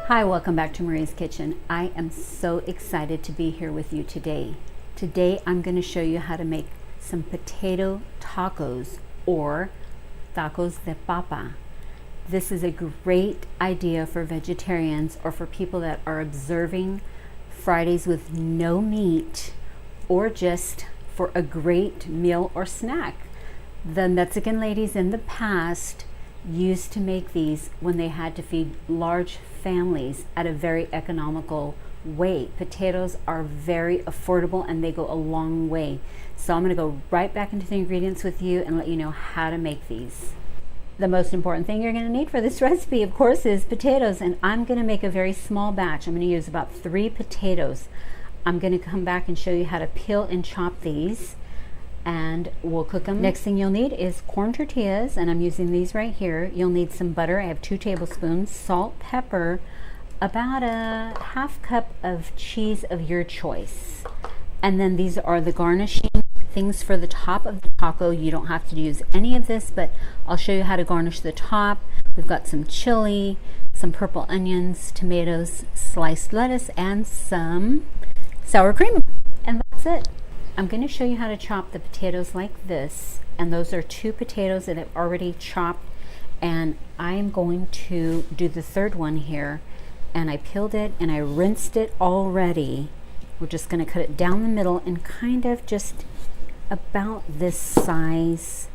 Hi, welcome back to Marie's Kitchen. I am so excited to be here with you today. Today I'm going to show you how to make some potato tacos or tacos de papa. This is a great idea for vegetarians or for people that are observing Fridays with no meat, or just for a great meal or snack. The Mexican ladies in the past used to make these when they had to feed large families at a very economical way. Potatoes are very affordable and they go a long way. So I'm going to go right back into the ingredients with you and let you know how to make these. The most important thing you're going to need for this recipe, of course, is potatoes, and I'm going to make a very small batch. I'm going to use about 3 potatoes. I'm going to come back and show you how to peel and chop these, and we'll cook them. Next thing you'll need is corn tortillas, and I'm using these right here. You'll need some butter. I have 2 tablespoons, salt, pepper, about a ½ cup of cheese of your choice. And then these are the garnishing things for the top of the taco. You don't have to use any of this, but I'll show you how to garnish the top. We've got some chili, some purple onions, tomatoes, sliced lettuce, and some sour cream. And that's it. I'm going to show you how to chop the potatoes like this, and those are 2 potatoes that I've already chopped, and I am going to do the third one here, and I peeled it and I rinsed it already. We're just going to cut it down the middle and kind of just about this size,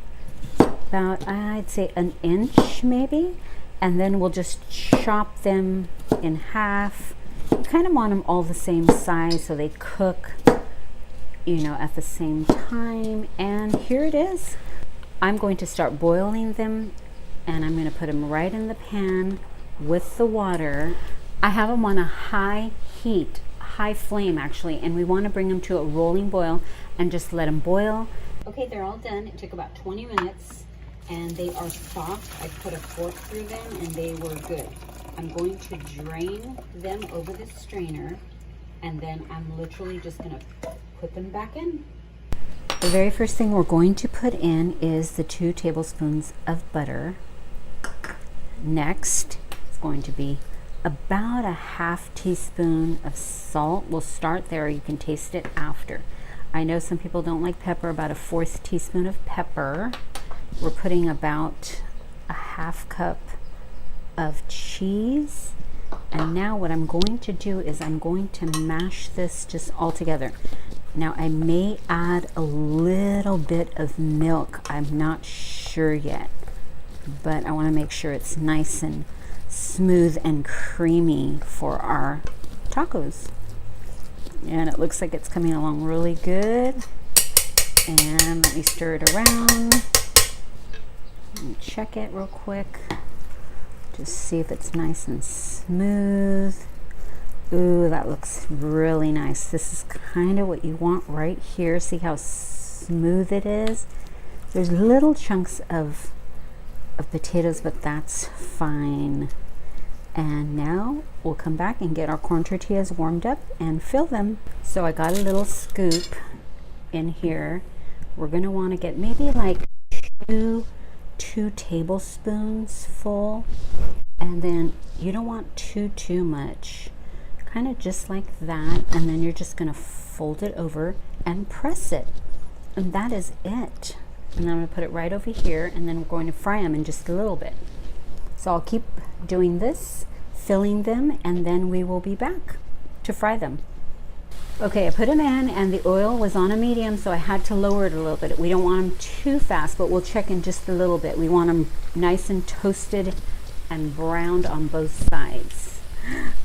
about I'd say an inch maybe, and then we'll just chop them in half. You kind of want them all the same size so they cook, you know, at the same time. And here it is. I'm going to start boiling them, and I'm going to put them right in the pan with the water. I have them on a high heat, high flame actually, and we want to bring them to a rolling boil and just let them boil. Okay, they're all done. It took about 20 minutes and they are soft. I put a fork through them and they were good. I'm going to drain them over the strainer, and then I'm literally just going to put them back in. The very first thing we're going to put in is the 2 tablespoons of butter. Next, it's going to be about a ½ teaspoon of salt. We'll start there. You can taste it after. I know some people don't like pepper. About a 1/4 teaspoon of pepper. We're putting about a ½ cup of cheese. And now what I'm going to do is I'm going to mash this just all together. Now I may add a little bit of milk. I'm not sure yet, but I want to make sure it's nice and smooth and creamy for our tacos. And it looks like it's coming along really good. And let me stir it around and check it real quick. Just see if it's nice and smooth. Ooh, that looks really nice. This is kind of what you want right here. See how smooth it is? There's little chunks of potatoes, but that's fine. And now we'll come back and get our corn tortillas warmed up and fill them. So I got a little scoop in here. We're going to want to get maybe like two tablespoons full, and then you don't want too much, kind of just like that, and then you're just going to fold it over and press it, and that is it. And then I'm going to put it right over here, and then we're going to fry them in just a little bit. So I'll keep doing this, filling them, and then we will be back to fry them. Okay, I put them in, and the oil was on a medium, so I had to lower it a little bit. We don't want them too fast, but we'll check in just a little bit. We want them nice and toasted and browned on both sides.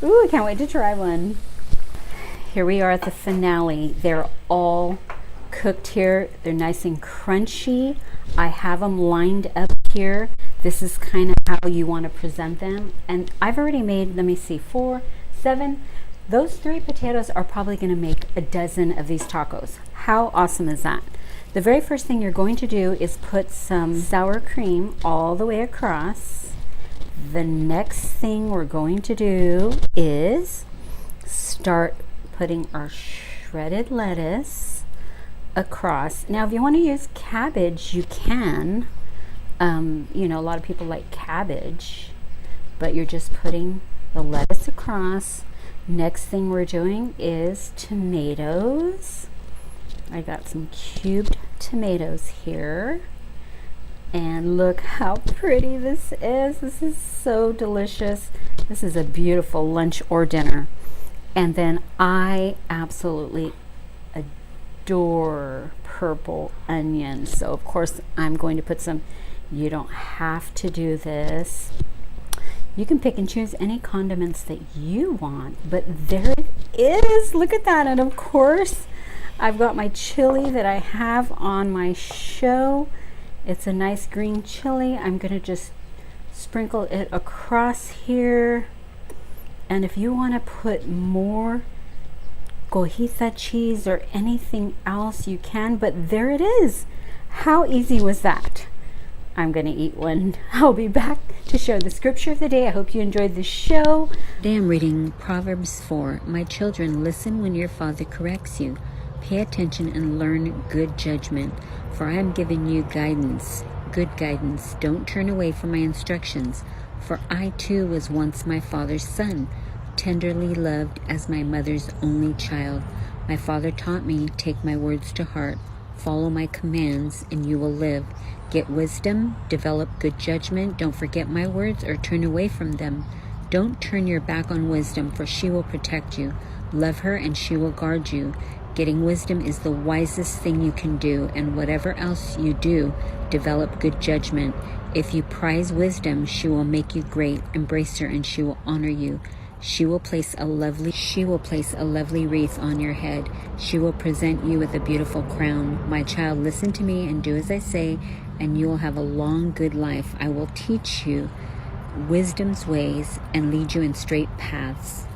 Ooh, I can't wait to try one. Here we are at the finale. They're all cooked here. They're nice and crunchy. I have them lined up here. This is kind of how you want to present them. And I've already made, let me see, 4, 7. Those 3 potatoes are probably going to make a dozen of these tacos. How awesome is that? The very first thing you're going to do is put some sour cream all the way across. The next thing we're going to do is start putting our shredded lettuce across. Now, if you want to use cabbage, you can. You know, a lot of people like cabbage, but you're just putting the lettuce across. Next thing we're doing is tomatoes. I got some cubed tomatoes here. And look how pretty this is. This is so delicious. This is a beautiful lunch or dinner. And then I absolutely adore purple onions. So of course I'm going to put some. You don't have to do this. You can pick and choose any condiments that you want, but there it is. Look at that. And of course I've got my chili that I have on my show. It's a nice green chili. I'm going to just sprinkle it across here. And if you want to put more cojita cheese or anything else, you can. But there it is. How easy was that? I'm going to eat one. I'll be back to share the scripture of the day. I hope you enjoyed the show. Today I'm reading Proverbs 4. My children, listen when your father corrects you. Pay attention and learn good judgment, for I am giving you guidance, good guidance. Don't turn away from my instructions, for I too was once my father's son, tenderly loved as my mother's only child. My father taught me, take my words to heart, follow my commands, and you will live. Get wisdom, develop good judgment. Don't forget my words or turn away from them. Don't turn your back on wisdom, for she will protect you. Love her and she will guard you. Getting wisdom is the wisest thing you can do, and whatever else you do, develop good judgment. If you prize wisdom, she will make you great. Embrace her and she will honor you. She will place a lovely wreath on your head. She will present you with a beautiful crown. My child, listen to me and do as I say, and you will have a long, good life. I will teach you wisdom's ways and lead you in straight paths.